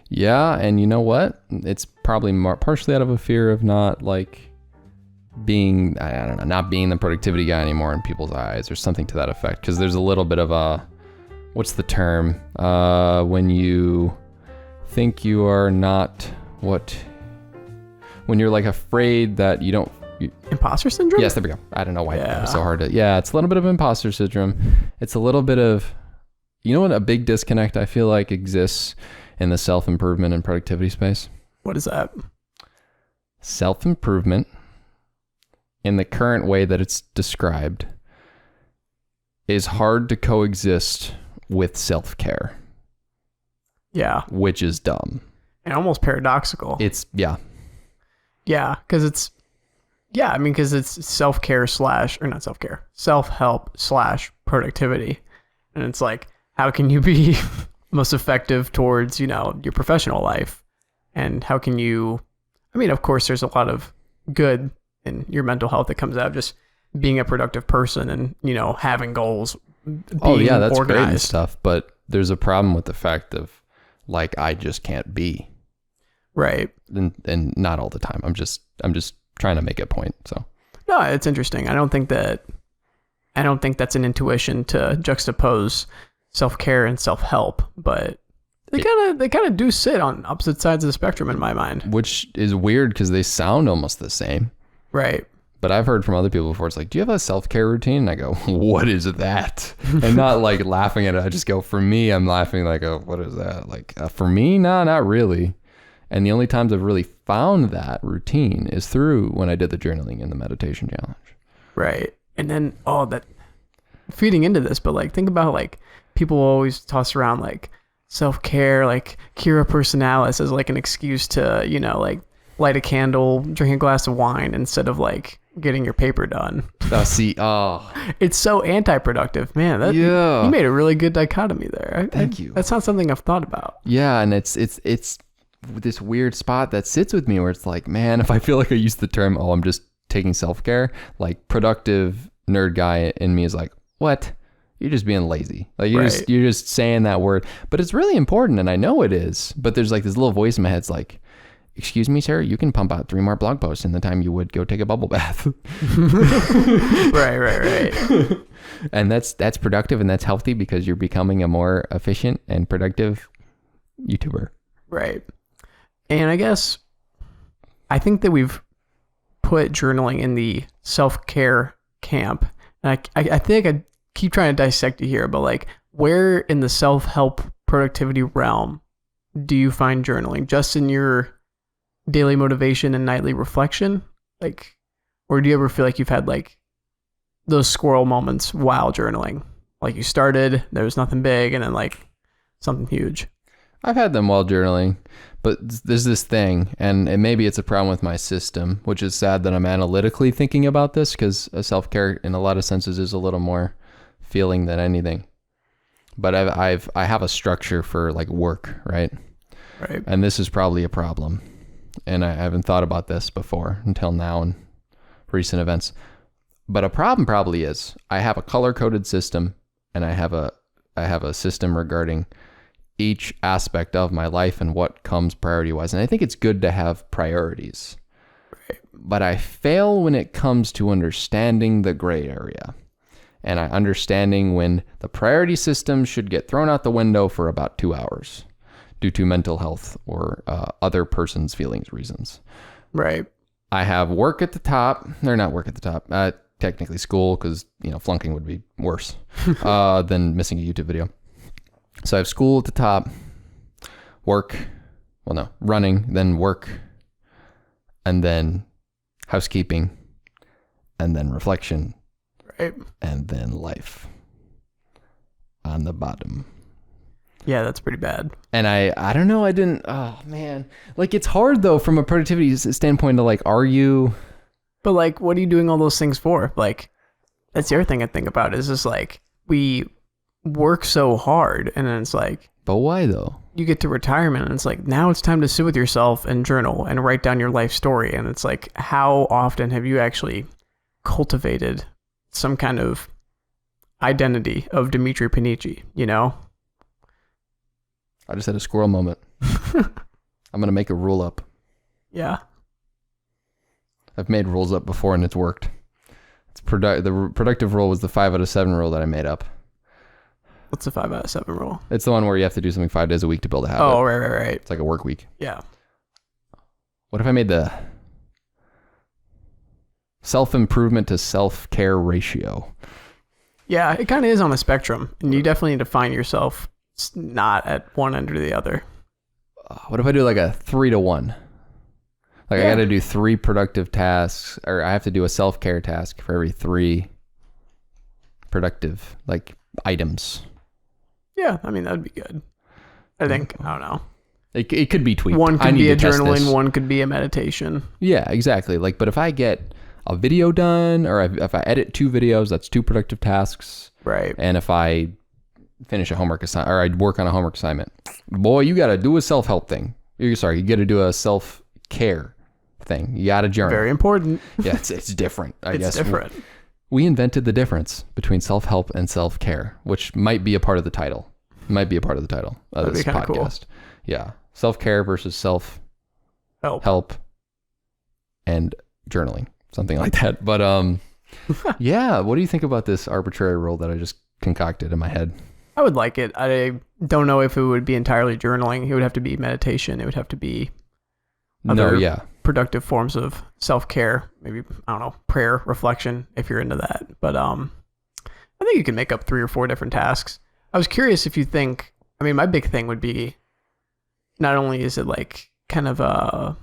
Yeah, and you know what? It's probably partially out of a fear of not like being, I don't know, not being the productivity guy anymore in people's eyes or something to that effect. Because there's a little bit of a, what's the term? When you think you are not what, when you're like afraid that you don't. Imposter syndrome? Yes, there we go. I don't know why it was so hard to, yeah, it's a little bit of imposter syndrome. It's a little bit of, you know what, a big disconnect I feel like exists in the self-improvement and productivity space? What is that? Self-improvement, in the current way that it's described, is hard to coexist with self-care. Yeah. Which is dumb. And almost paradoxical. Yeah, because it's, because it's self-care or not self-care, self-help / productivity. And it's like, how can you be most effective towards, your professional life? And how can you, of course, there's a lot of good in your mental health that comes out of just being a productive person and, having goals. That's organized. great and stuff. But there's a problem with the fact of like, I just can't be. Right. And not all the time. I'm just trying to make a point. So no, it's interesting. I don't think that's an intuition to juxtapose self-care and self-help, but they kind of do sit on opposite sides of the spectrum in my mind. Which is weird because they sound almost the same. Right. But I've heard from other people before, it's like, do you have a self-care routine? And I go, what is that? And not like laughing at it. I just go, for me, I'm laughing like, oh, what is that? Like, for me, no, not really. And the only times I've really found that routine is through when I did the journaling and the meditation challenge. Right. And then, that feeding into this, but like, think about like, people always toss around like self-care, like cura personalis as like an excuse to, like light a candle, drink a glass of wine instead of like getting your paper done. It's so anti-productive, man. You made a really good dichotomy there. Thank you. That's not something I've thought about. Yeah. And it's this weird spot that sits with me where it's like, man, if I feel like I use the term, I'm just taking self-care, like productive nerd guy in me is like, what? You're just being lazy. Like you're just saying that word, but it's really important. And I know it is, but there's like this little voice in my head. It's like, excuse me, sir, you can pump out 3 more blog posts in the time you would go take a bubble bath. Right. And that's productive and that's healthy because you're becoming a more efficient and productive YouTuber. Right. And I think that we've put journaling in the self-care camp. And I think I keep trying to dissect it here, but like, where in the self-help productivity realm do you find journaling? Just in your daily motivation and nightly reflection? Like, or do you ever feel like you've had like those squirrel moments while journaling? Like you started, there was nothing big, and then like something huge. I've had them while journaling, but there's this thing, and maybe it's a problem with my system, which is sad that I'm analytically thinking about this because self-care in a lot of senses is a little more feeling than anything. But I have a structure for like work, right? Right. And this is probably a problem. And I haven't thought about this before until now in recent events. But a problem probably is I have a color-coded system, and I have a system regarding each aspect of my life and what comes priority-wise. And I think it's good to have priorities. Right. But I fail when it comes to understanding the gray area. And understanding when the priority system should get thrown out the window for about 2 hours due to mental health or other person's feelings reasons. Right. I have work at the top. They're not work at the top. Technically school, because flunking would be worse than missing a YouTube video. So I have school at the top, running, then work, and then housekeeping, and then reflection. Right. And then life on the bottom. Yeah, that's pretty bad. And I don't know, oh man. Like it's hard though from a productivity standpoint to like, But like, what are you doing all those things for? Like, that's the other thing I think about is just like, we work so hard and then it's like. But why though? You get to retirement and it's like, now it's time to sit with yourself and journal and write down your life story. And it's like, how often have you actually cultivated some kind of identity of Dimitri Panici, I just had a squirrel moment. I'm gonna make a rule up. Yeah. I've made rules up before and it's worked. The productive rule was the 5 out of 7 rule that I made up. What's the 5 out of 7 rule? It's the one where you have to do something 5 days a week to build a habit. Oh, right. It's like a work week. Yeah. What if I made the self-improvement to self-care ratio? Yeah, it kind of is on a spectrum, and you definitely need to find yourself not at one end or the other. What if I do like a 3-to-1? Like, I got to do 3 productive tasks, or I have to do a self-care task for every 3 productive, like, items. Yeah, I mean, that'd be good. I think, I don't know. It could be tweaked. One could be a journaling, one could be a meditation. Yeah, exactly. Like, but if I get a video done, or if I edit 2 videos, that's 2 productive tasks. Right. And if I finish a homework assignment, or I work on a homework assignment, boy, you got to do a self-help thing. You got to do a self-care thing. You got to journal. Very important. Yeah, it's different. I guess it's different. We invented the difference between self-help and self-care, which might be a part of the title. Might be a part of the title of this podcast. Cool. Yeah. Self-care versus self-help and journaling. Something like that. But yeah, what do you think about this arbitrary rule that I just concocted in my head? I would like it. I don't know if it would be entirely journaling. It would have to be meditation. It would have to be other productive forms of self-care. Maybe, I don't know, prayer, reflection, if you're into that. But I think you can make up 3 or 4 different tasks. I was curious if you think, I mean, my big thing would be, not only is it like kind of a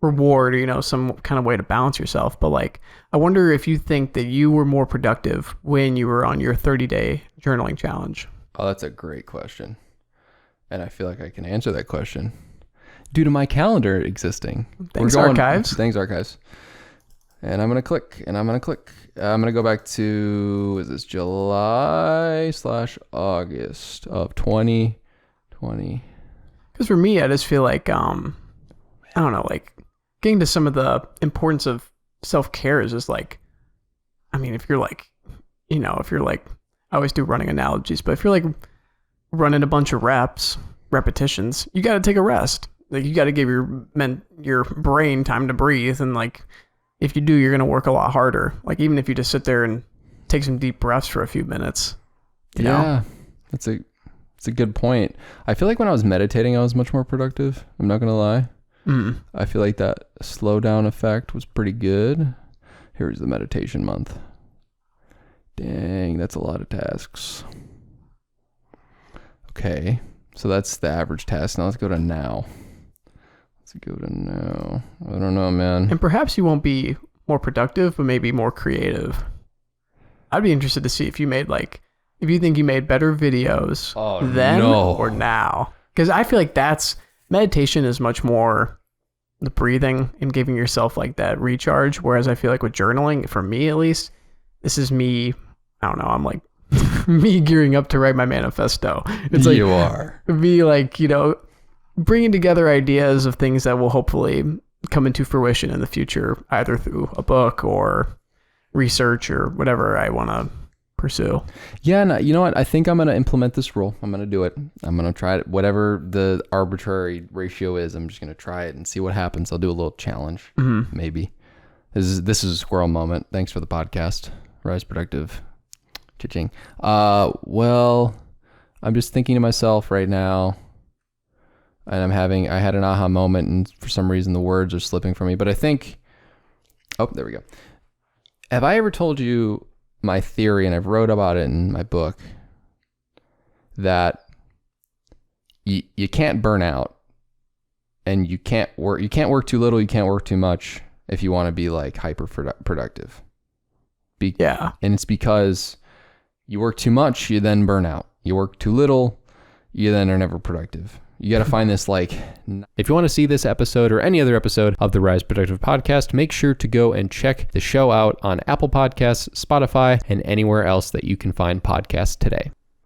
reward, or, some kind of way to balance yourself, but like, I wonder if you think that you were more productive when you were on your 30-day journaling challenge. Oh, that's a great question. And I feel like I can answer that question due to my calendar existing. Thanks, archives. Thanks, archives. And I'm going to click, I'm going to go back to, is this July/August of 2020? Because for me, I just feel like, I don't know, like getting to some of the importance of self-care is just like, I mean, if you're like, I always do running analogies, but if you're like running a bunch of repetitions, you got to take a rest. Like, you got to give your brain time to breathe. And like, if you do, you're going to work a lot harder. Like, even if you just sit there and take some deep breaths for a few minutes, you know? It's a good point. I feel like when I was meditating, I was much more productive. I'm not going to lie. I feel like that slow down effect was pretty good. Here's the meditation month. Dang, that's a lot of tasks. Okay, so that's the average task. Now let's go to now. I don't know, man. And perhaps you won't be more productive, but maybe more creative. I'd be interested to see if you think you made better videos then or now. Because I feel like meditation is much more the breathing and giving yourself like that recharge. Whereas I feel like with journaling, for me at least, this is me, I don't know, I'm like me gearing up to write my manifesto. It's like, you are. Me like, bringing together ideas of things that will hopefully come into fruition in the future, either through a book or research or whatever I want to pursue. Yeah, no, you know what? I think I'm going to implement this rule. I'm going to do it. I'm going to try it. Whatever the arbitrary ratio is, I'm just going to try it and see what happens. I'll do a little challenge, maybe. This is a squirrel moment. Thanks for the podcast. Rise Productive. Cha-ching. Well, I'm just thinking to myself right now, and I had an aha moment, and for some reason the words are slipping from me, but I think, there we go. Have I ever told you my theory, and I've wrote about it in my book, that you can't burn out, and you can't work too little, you can't work too much if you want to be like hyper productive. And it's because you work too much, you then burn out. You work too little, you then are never productive. You got to find this if you want to see this episode or any other episode of the Rise Productive podcast, make sure to go and check the show out on Apple Podcasts, Spotify, and anywhere else that you can find podcasts today.